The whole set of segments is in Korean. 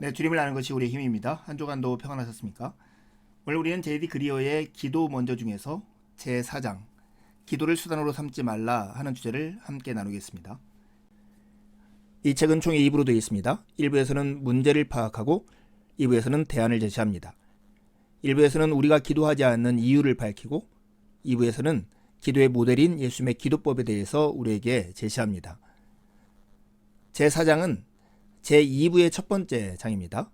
네, 주님을 아는 것이 우리의 힘입니다. 한 주간도 평안하셨습니까? 오늘 우리는 제이디 그리어의 기도 먼저 중에서 제4장 기도를 수단으로 삼지 말라 하는 주제를 함께 나누겠습니다. 이 책은 총 2부로 되어 있습니다. 1부에서는 문제를 파악하고 2부에서는 대안을 제시합니다. 1부에서는 우리가 기도하지 않는 이유를 밝히고 2부에서는 기도의 모델인 예수님의 기도법에 대해서 우리에게 제시합니다. 제4장은 제2부의 첫 번째 장입니다.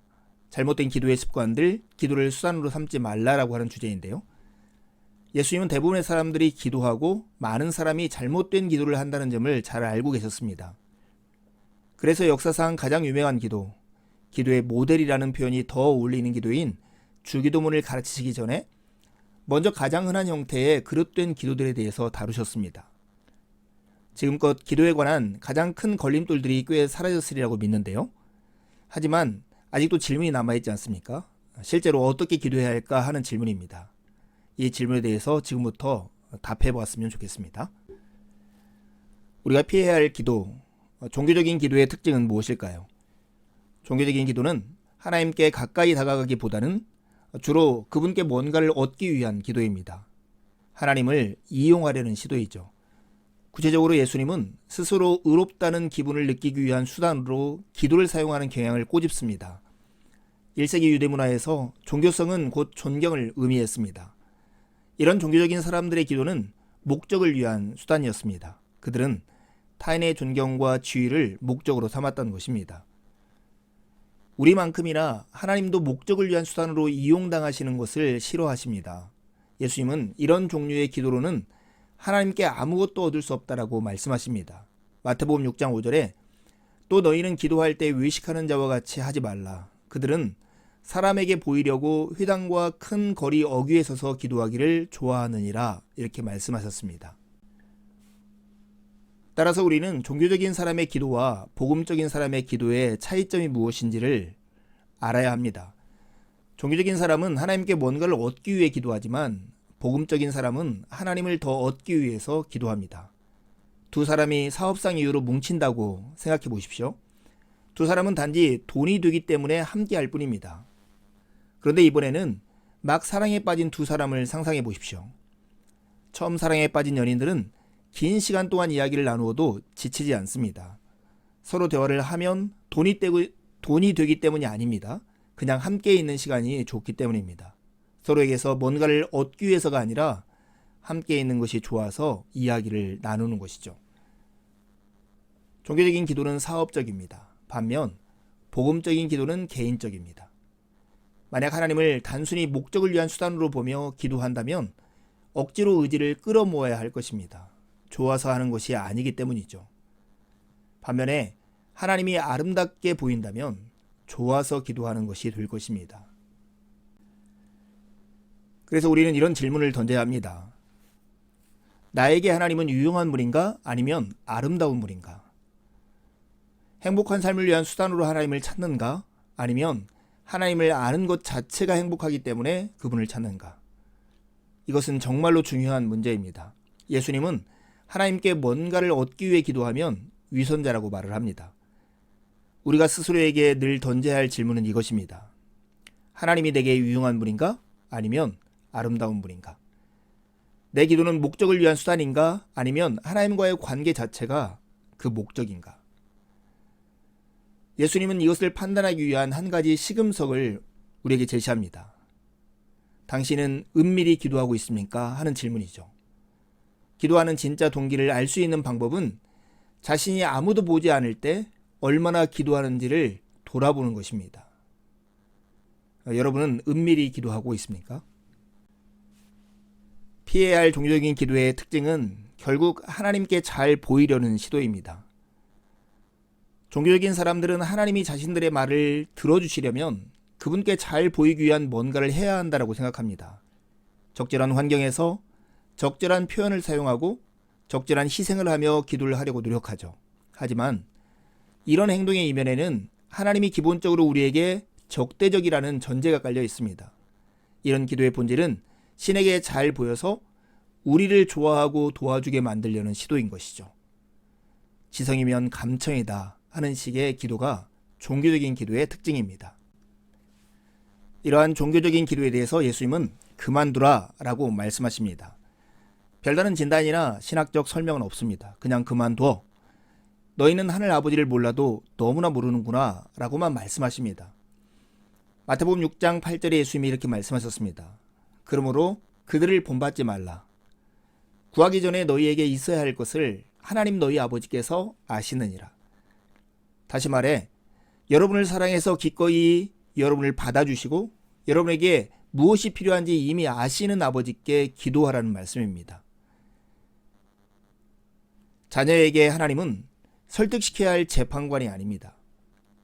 잘못된 기도의 습관들, 기도를 수단으로 삼지 말라라고 하는 주제인데요. 예수님은 대부분의 사람들이 기도하고 많은 사람이 잘못된 기도를 한다는 점을 잘 알고 계셨습니다. 그래서 역사상 가장 유명한 기도, 기도의 모델이라는 표현이 더 어울리는 기도인 주기도문을 가르치시기 전에 먼저 가장 흔한 형태의 그릇된 기도들에 대해서 다루셨습니다. 지금껏 기도에 관한 가장 큰 걸림돌들이 꽤 사라졌으리라고 믿는데요. 하지만 아직도 질문이 남아있지 않습니까? 실제로 어떻게 기도해야 할까 하는 질문입니다. 이 질문에 대해서 지금부터 답해 보았으면 좋겠습니다. 우리가 피해야 할 기도, 종교적인 기도의 특징은 무엇일까요? 종교적인 기도는 하나님께 가까이 다가가기보다는 주로 그분께 뭔가를 얻기 위한 기도입니다. 하나님을 이용하려는 시도이죠. 구체적으로 예수님은 스스로 의롭다는 기분을 느끼기 위한 수단으로 기도를 사용하는 경향을 꼬집습니다. 1세기 유대문화에서 종교성은 곧 존경을 의미했습니다. 이런 종교적인 사람들의 기도는 목적을 위한 수단이었습니다. 그들은 타인의 존경과 지위를 목적으로 삼았던 것입니다. 우리만큼이나 하나님도 목적을 위한 수단으로 이용당하시는 것을 싫어하십니다. 예수님은 이런 종류의 기도로는 하나님께 아무것도 얻을 수 없다라고 말씀하십니다. 마태복음 6장 5절에 또 너희는 기도할 때 외식하는 자와 같이 하지 말라. 그들은 사람에게 보이려고 회당과 큰 거리 어귀에 서서 기도하기를 좋아하느니라 이렇게 말씀하셨습니다. 따라서 우리는 종교적인 사람의 기도와 복음적인 사람의 기도의 차이점이 무엇인지를 알아야 합니다. 종교적인 사람은 하나님께 뭔가를 얻기 위해 기도하지만 복음적인 사람은 하나님을 더 얻기 위해서 기도합니다. 두 사람이 사업상 이유로 뭉친다고 생각해 보십시오. 두 사람은 단지 돈이 되기 때문에 함께 할 뿐입니다. 그런데 이번에는 막 사랑에 빠진 두 사람을 상상해 보십시오. 처음 사랑에 빠진 연인들은 긴 시간 동안 이야기를 나누어도 지치지 않습니다. 서로 대화를 하면 돈이 되기 때문이 아닙니다. 그냥 함께 있는 시간이 좋기 때문입니다. 서로에게서 뭔가를 얻기 위해서가 아니라 함께 있는 것이 좋아서 이야기를 나누는 것이죠. 종교적인 기도는 사업적입니다. 반면 복음적인 기도는 개인적입니다. 만약 하나님을 단순히 목적을 위한 수단으로 보며 기도한다면 억지로 의지를 끌어모아야 할 것입니다. 좋아서 하는 것이 아니기 때문이죠. 반면에 하나님이 아름답게 보인다면 좋아서 기도하는 것이 될 것입니다. 그래서 우리는 이런 질문을 던져야 합니다. 나에게 하나님은 유용한 분인가? 아니면 아름다운 분인가? 행복한 삶을 위한 수단으로 하나님을 찾는가? 아니면 하나님을 아는 것 자체가 행복하기 때문에 그분을 찾는가? 이것은 정말로 중요한 문제입니다. 예수님은 하나님께 뭔가를 얻기 위해 기도하면 위선자라고 말을 합니다. 우리가 스스로에게 늘 던져야 할 질문은 이것입니다. 하나님이 내게 유용한 분인가? 아니면 아름다운 분인가? 내 기도는 목적을 위한 수단인가? 아니면 하나님과의 관계 자체가 그 목적인가? 예수님은 이것을 판단하기 위한 한 가지 시금석을 우리에게 제시합니다. 당신은 은밀히 기도하고 있습니까? 하는 질문이죠. 기도하는 진짜 동기를 알 수 있는 방법은 자신이 아무도 보지 않을 때 얼마나 기도하는지를 돌아보는 것입니다. 여러분은 은밀히 기도하고 있습니까? 피해야 할 종교적인 기도의 특징은 결국 하나님께 잘 보이려는 시도입니다. 종교적인 사람들은 하나님이 자신들의 말을 들어주시려면 그분께 잘 보이기 위한 뭔가를 해야 한다고 생각합니다. 적절한 환경에서 적절한 표현을 사용하고 적절한 희생을 하며 기도를 하려고 노력하죠. 하지만 이런 행동의 이면에는 하나님이 기본적으로 우리에게 적대적이라는 전제가 깔려 있습니다. 이런 기도의 본질은 신에게 잘 보여서 우리를 좋아하고 도와주게 만들려는 시도인 것이죠. 지성이면 감청이다 하는 식의 기도가 종교적인 기도의 특징입니다. 이러한 종교적인 기도에 대해서 예수님은 그만두라 라고 말씀하십니다. 별다른 진단이나 신학적 설명은 없습니다. 그냥 그만둬. 너희는 하늘 아버지를 몰라도 너무나 모르는구나 라고만 말씀하십니다. 마태복음 6장 8절에 예수님이 이렇게 말씀하셨습니다. 그러므로 그들을 본받지 말라. 구하기 전에 너희에게 있어야 할 것을 하나님 너희 아버지께서 아시느니라. 다시 말해 여러분을 사랑해서 기꺼이 여러분을 받아주시고 여러분에게 무엇이 필요한지 이미 아시는 아버지께 기도하라는 말씀입니다. 자녀에게 하나님은 설득시켜야 할 재판관이 아닙니다.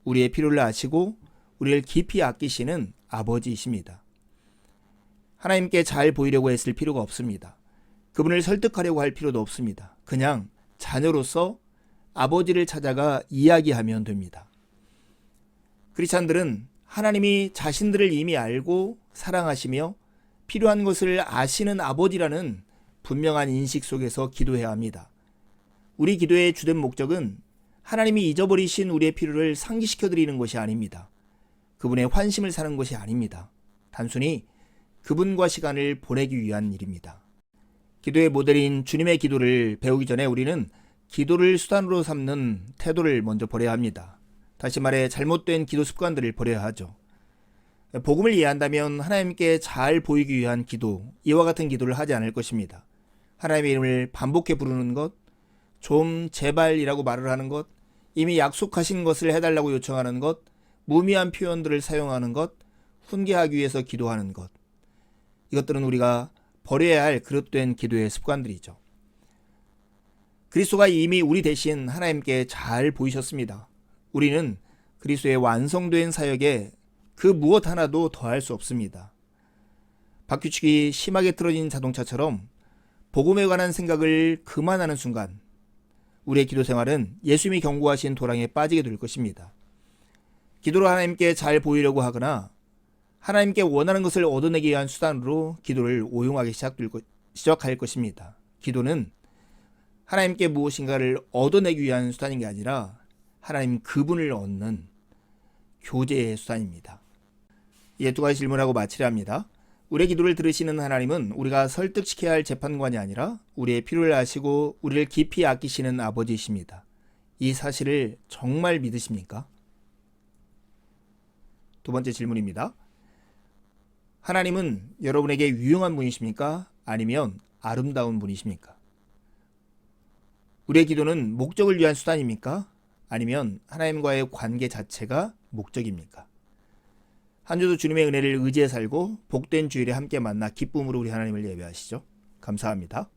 우리의 필요를 아시고 우리를 깊이 아끼시는 아버지이십니다. 하나님께 잘 보이려고 애쓸 필요가 없습니다. 그분을 설득하려고 할 필요도 없습니다. 그냥 자녀로서 아버지를 찾아가 이야기하면 됩니다. 크리스찬들은 하나님이 자신들을 이미 알고 사랑하시며 필요한 것을 아시는 아버지라는 분명한 인식 속에서 기도해야 합니다. 우리 기도의 주된 목적은 하나님이 잊어버리신 우리의 필요를 상기시켜드리는 것이 아닙니다. 그분의 환심을 사는 것이 아닙니다. 단순히 그분과 시간을 보내기 위한 일입니다. 기도의 모델인 주님의 기도를 배우기 전에 우리는 기도를 수단으로 삼는 태도를 먼저 버려야 합니다. 다시 말해 잘못된 기도 습관들을 버려야 하죠. 복음을 이해한다면 하나님께 잘 보이기 위한 기도, 이와 같은 기도를 하지 않을 것입니다. 하나님의 이름을 반복해 부르는 것, 좀 제발이라고 말을 하는 것, 이미 약속하신 것을 해달라고 요청하는 것, 무미한 표현들을 사용하는 것, 훈계하기 위해서 기도하는 것. 이것들은 우리가 버려야 할 그릇된 기도의 습관들이죠. 그리스도가 이미 우리 대신 하나님께 잘 보이셨습니다. 우리는 그리스도의 완성된 사역에 그 무엇 하나도 더할 수 없습니다. 바퀴축이 심하게 틀어진 자동차처럼 복음에 관한 생각을 그만하는 순간 우리의 기도 생활은 예수님이 경고하신 도랑에 빠지게 될 것입니다. 기도로 하나님께 잘 보이려고 하거나 하나님께 원하는 것을 얻어내기 위한 수단으로 기도를 오용하기 시작할 것입니다. 기도는 하나님께 무엇인가를 얻어내기 위한 수단인 게 아니라 하나님 그분을 얻는 교제의 수단입니다. 이제 두 가지 질문하고 마치려 합니다. 우리의 기도를 들으시는 하나님은 우리가 설득시켜야 할 재판관이 아니라 우리의 필요를 아시고 우리를 깊이 아끼시는 아버지이십니다. 이 사실을 정말 믿으십니까? 두 번째 질문입니다. 하나님은 여러분에게 유용한 분이십니까? 아니면 아름다운 분이십니까? 우리의 기도는 목적을 위한 수단입니까? 아니면 하나님과의 관계 자체가 목적입니까? 한 주도 주님의 은혜를 의지해 살고 복된 주일에 함께 만나 기쁨으로 우리 하나님을 예배하시죠. 감사합니다.